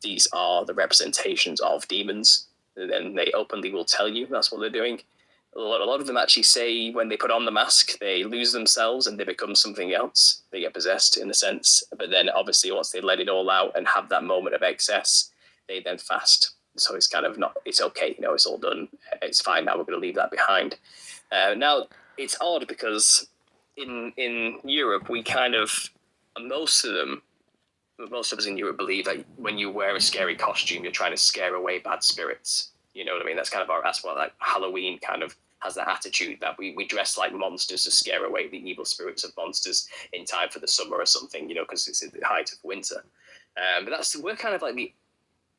these are the representations of demons, and then they openly will tell you that's what they're doing. A lot of them actually say when they put on the mask, they lose themselves and they become something else. They get possessed in a sense. But then obviously once they let it all out and have that moment of excess, they then fast. So it's kind of not, it's okay, it's all done. It's fine now, we're going to leave that behind. Now, it's odd because in Europe, we kind of, most of us in Europe believe that when you wear a scary costume, you're trying to scare away bad spirits. You know what I mean? That's what like Halloween kind of has that attitude that we dress like monsters to scare away the evil spirits of monsters in time for the summer or something, because it's at the height of winter. But we're kind of like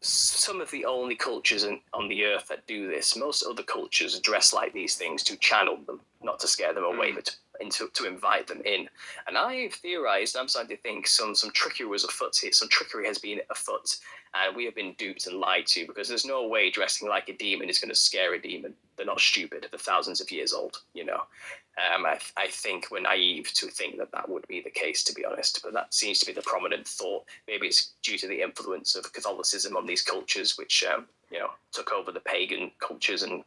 some of the only cultures on the earth that do this. Most other cultures dress like these things to channel them, not to scare them away, but to invite them in. And I've theorized, I'm starting to think some trickery was afoot here. Some trickery has been afoot, and we have been duped and lied to, because there's no way dressing like a demon is going to scare a demon. They're not stupid. They're thousands of years old, I think we're naive to think that would be the case, to be honest, but that seems to be the prominent thought. Maybe it's due to the influence of Catholicism on these cultures, which, took over the pagan cultures and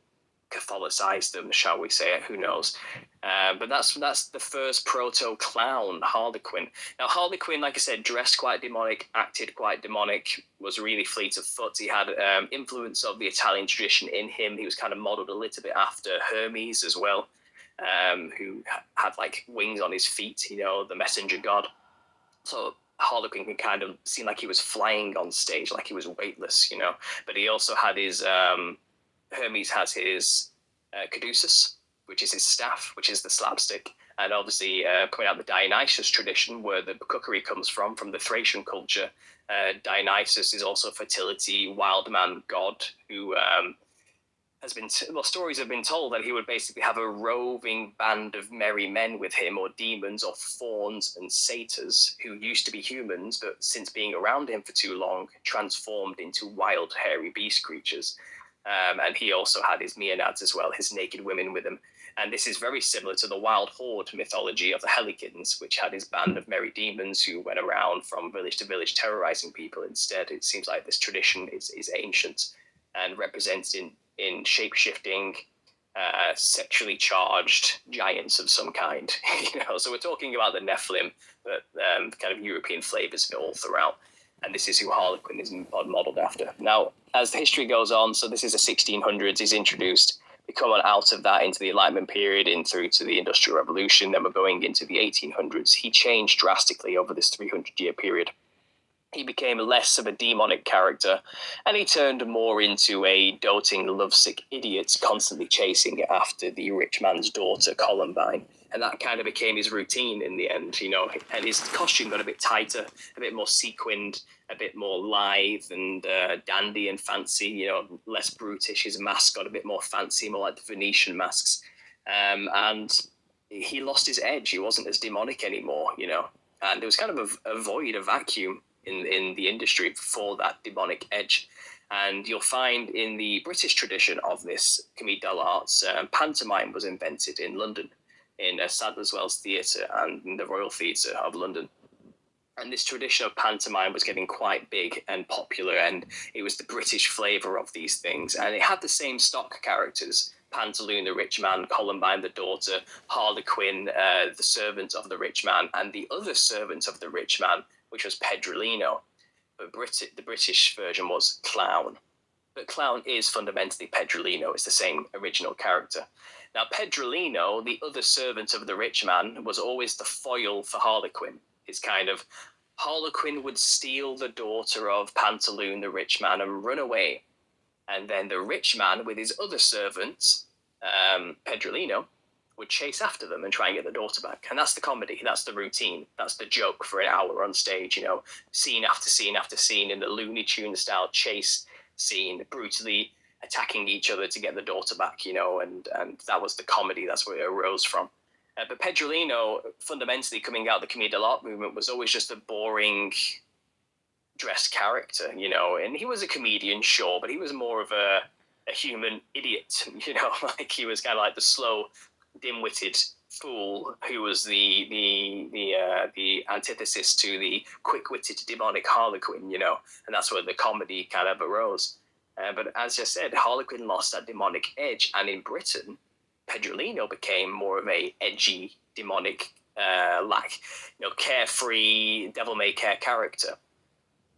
Catholicized them, shall we say it? Who knows? But that's the first proto-clown, Harlequin. Now, Harlequin, like I said, dressed quite demonic, acted quite demonic, was really fleet of foot. He had influence of the Italian tradition in him. He was kind of modeled a little bit after Hermes as well, who had like wings on his feet, the messenger god. So Harlequin can kind of seem like he was flying on stage, like he was weightless, But he also had his... Hermes has his caduceus, which is his staff, which is the slapstick. And obviously, coming out of the Dionysus tradition, where the cookery comes from the Thracian culture, Dionysus is also fertility, wild man god, who stories have been told that he would basically have a roving band of merry men with him, or demons, or fauns and satyrs, who used to be humans, but since being around him for too long, transformed into wild, hairy beast creatures. And he also had his Maenads as well, his naked women with him. And this is very similar to the wild horde mythology of the Helicans, which had his band of merry demons who went around from village to village terrorizing people. Instead, it seems like this tradition is ancient and represented in shape-shifting, sexually charged giants of some kind. So we're talking about the Nephilim, but kind of European flavors all throughout. And this is who Harlequin is modeled after. Now, as the history goes on, so this is the 1600s, he's introduced. We come on out of that into the Enlightenment period, in through to the Industrial Revolution, then we're going into the 1800s. He changed drastically over this 300-year period. He became less of a demonic character, and he turned more into a doting, lovesick idiot, constantly chasing after the rich man's daughter, Columbine. And that kind of became his routine in the end, and his costume got a bit tighter, a bit more sequined, a bit more lithe and dandy and fancy, less brutish. His mask got a bit more fancy, more like the Venetian masks. And he lost his edge. He wasn't as demonic anymore, and there was kind of a void, a vacuum in the industry for that demonic edge. And you'll find in the British tradition of this Comédie de l'Art, pantomime was invented in London, in Sadler's Wells Theatre and in the Royal Theatre of London. And this tradition of pantomime was getting quite big and popular, and it was the British flavour of these things. And it had the same stock characters: Pantaloon, the rich man; Columbine, the daughter; Harlequin, the servant of the rich man; and the other servant of the rich man, which was Pedrolino. But the British version was Clown. But Clown is fundamentally Pedrolino. It's the same original character. Now, Pedrolino, the other servant of the rich man, was always the foil for Harlequin. It's kind of, Harlequin would steal the daughter of Pantaloon, the rich man, and run away. And then the rich man, with his other servants, Pedrolino, would chase after them and try and get the daughter back. And that's the comedy, that's the routine, that's the joke for an hour on stage, scene after scene after scene in the Looney Tunes style chase scene, brutally attacking each other to get the daughter back, and that was the comedy, that's where it arose from. But Pedrolino, fundamentally coming out of the Comédie de l'Art movement, was always just a boring dressed character, and he was a comedian, sure, but he was more of a human idiot, like he was kind of like the slow, dim-witted fool who was the antithesis to the quick-witted demonic Harlequin, you know, and that's where the comedy kind of arose. But as I said, Harlequin lost that demonic edge, and in Britain, Pedrolino became more of a edgy, demonic, carefree, devil-may-care character.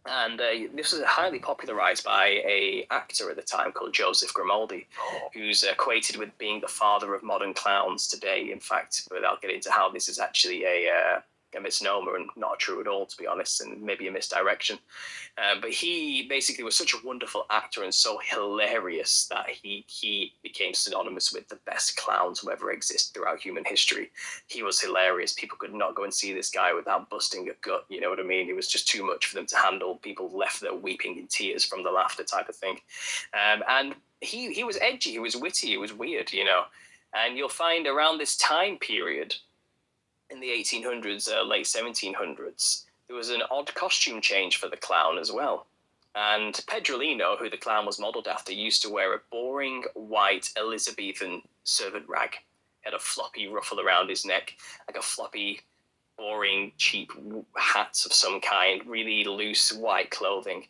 And this was highly popularized by a actor at the time called Joseph Grimaldi, who's equated with being the father of modern clowns today. In fact, but I'll get into how this is actually a misnomer and not true at all, to be honest, and maybe a misdirection. But he basically was such a wonderful actor and so hilarious that he became synonymous with the best clowns who ever existed throughout human history. He was hilarious. People could not go and see this guy without busting a gut, you know what I mean? It was just too much for them to handle. People left there weeping in tears from the laughter type of thing. And he was edgy, he was witty, he was weird, you know. And you'll find around this time period, in the 1800s, late 1700s, there was an odd costume change for the clown as well. And Pedrolino, who the clown was modelled after, used to wear a boring white Elizabethan servant rag. He had a floppy ruffle around his neck, like a floppy, boring, cheap hat of some kind, really loose white clothing.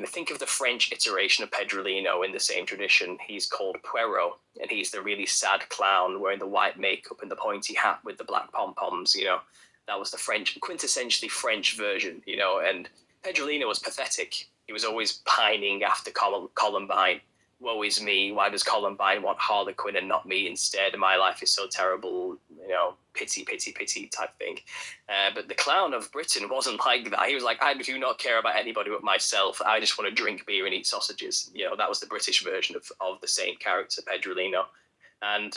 Think of the French iteration of Pedrolino in the same tradition. He's called Poirot, and he's the really sad clown wearing the white makeup and the pointy hat with the black pom-poms, you know. That was the French, quintessentially French version, you know, and Pedrolino was pathetic. He was always pining after Columbine. Woe is me, why does Columbine want Harlequin and not me instead? My life is so terrible, you know, pity, pity, pity type thing. But the clown of Britain wasn't like that. He was like, I do not care about anybody but myself. I just want to drink beer and eat sausages. You know, that was the British version of the same character, Pedrolino. And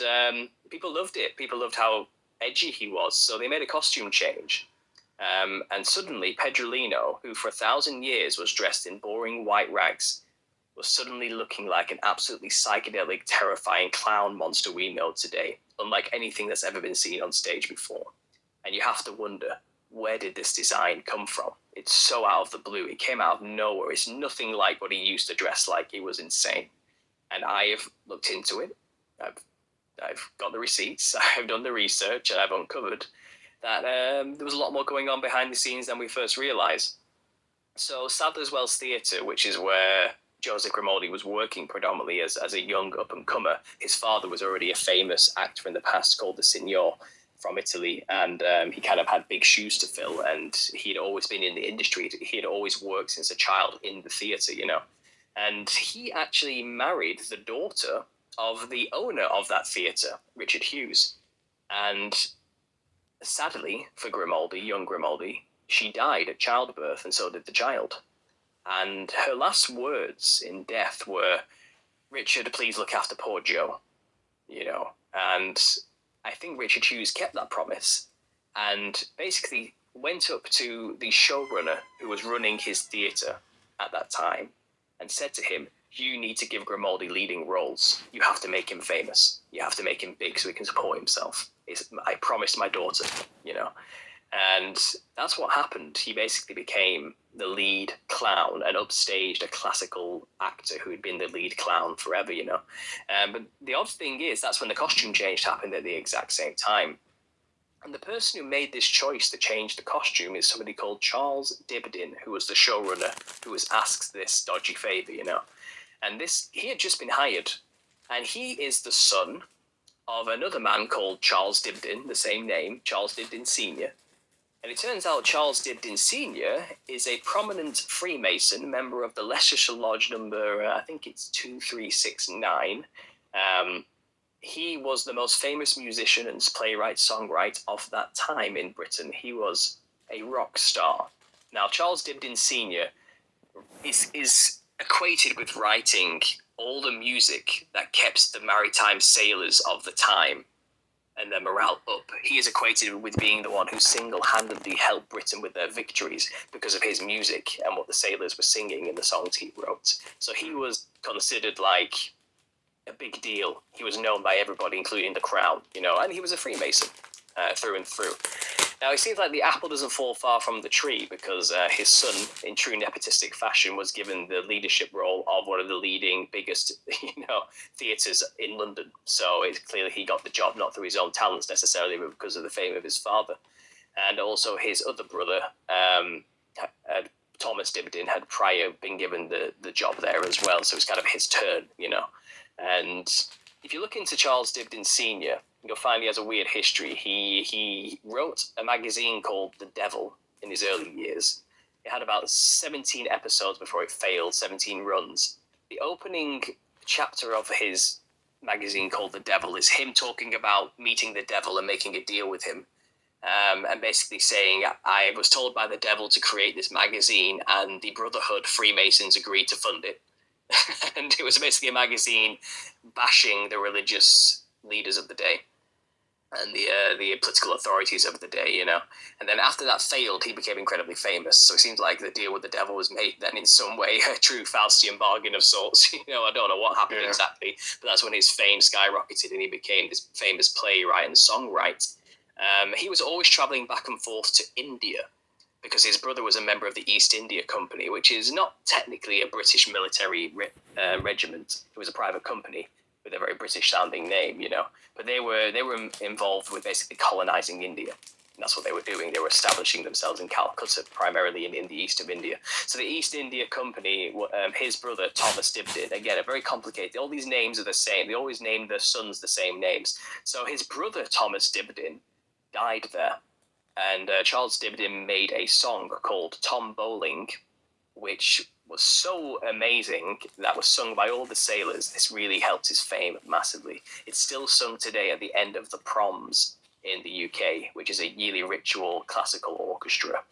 people loved it. People loved how edgy he was. So they made a costume change. And suddenly Pedrolino, who for 1,000 years was dressed in boring white rags, was suddenly looking like an absolutely psychedelic, terrifying clown monster we know today, unlike anything that's ever been seen on stage before. And you have to wonder, where did this design come from? It's so out of the blue. It came out of nowhere. It's nothing like what he used to dress like. It was insane. And I have looked into it. I've got the receipts. I've done the research, and I've uncovered that there was a lot more going on behind the scenes than we first realised. So Sadler's Wells Theatre, which is where Joseph Grimaldi was working predominantly as a young up-and-comer. His father was already a famous actor in the past called the Signor from Italy, and he kind of had big shoes to fill, and he had always been in the industry. He had always worked since a child in the theatre, you know. And he actually married the daughter of the owner of that theatre, Richard Hughes. And sadly for Grimaldi, young Grimaldi, she died at childbirth, and so did the child. And her last words in death were, Richard, please look after poor Joe, you know. And I think Richard Hughes kept that promise and basically went up to the showrunner who was running his theatre at that time and said to him, you need to give Grimaldi leading roles. You have to make him famous. You have to make him big so he can support himself. I promised my daughter, you know. And that's what happened. He basically became the lead clown and upstaged a classical actor who had been the lead clown forever, you know. But the odd thing is, that's when the costume change happened at the exact same time. And the person who made this choice to change the costume is somebody called Charles Dibdin, who was the showrunner, who was asked this dodgy favour, you know. And he had just been hired. And he is the son of another man called Charles Dibdin, the same name, Charles Dibdin Sr., and it turns out Charles Dibdin Sr. is a prominent Freemason, member of the Leicestershire Lodge number, I think it's 2369. He was the most famous musician and playwright, songwriter of that time in Britain. He was a rock star. Now, Charles Dibdin Sr. is equated with writing all the music that kept the maritime sailors of the time and their morale up. He is equated with being the one who single-handedly helped Britain with their victories because of his music and what the sailors were singing in the songs he wrote. So he was considered like a big deal. He was known by everybody, including the crown, you know, and he was a Freemason through and through. Now, it seems like the apple doesn't fall far from the tree because his son, in true nepotistic fashion, was given the leadership role of one of the leading, biggest, theatres in London. So it's clearly he got the job not through his own talents necessarily, but because of the fame of his father. And also his other brother, Thomas Dibdin, had prior been given the job there as well. So it's kind of his turn, And if you look into Charles Dibdin Sr., you'll find he has a weird history. He wrote a magazine called The Devil in his early years. It had about 17 episodes before it failed, 17 runs. The opening chapter of his magazine called The Devil is him talking about meeting the devil and making a deal with him. And basically saying, I was told by the devil to create this magazine, and the Brotherhood Freemasons agreed to fund it. And it was basically a magazine bashing the religious leaders of the day and the political authorities of the day, And then after that failed, he became incredibly famous. So it seems like the deal with the devil was made then in some way a true Faustian bargain of sorts. I don't know what happened exactly, but that's when his fame skyrocketed and he became this famous playwright and songwriter. He was always traveling back and forth to India because his brother was a member of the East India Company, which is not technically a British military regiment. It was a private company with a very British-sounding name, But they were involved with basically colonizing India. And that's what they were doing. They were establishing themselves in Calcutta, primarily in the east of India. So the East India Company, his brother, Thomas Dibdin, again, a very complicated, all these names are the same. They always name their sons the same names. So his brother, Thomas Dibdin, died there. And Charles Dibdin made a song called Tom Bowling, which was so amazing that was sung by all the sailors. This really helped his fame massively. It's still sung today at the end of the proms in the UK, which is a yearly ritual classical orchestra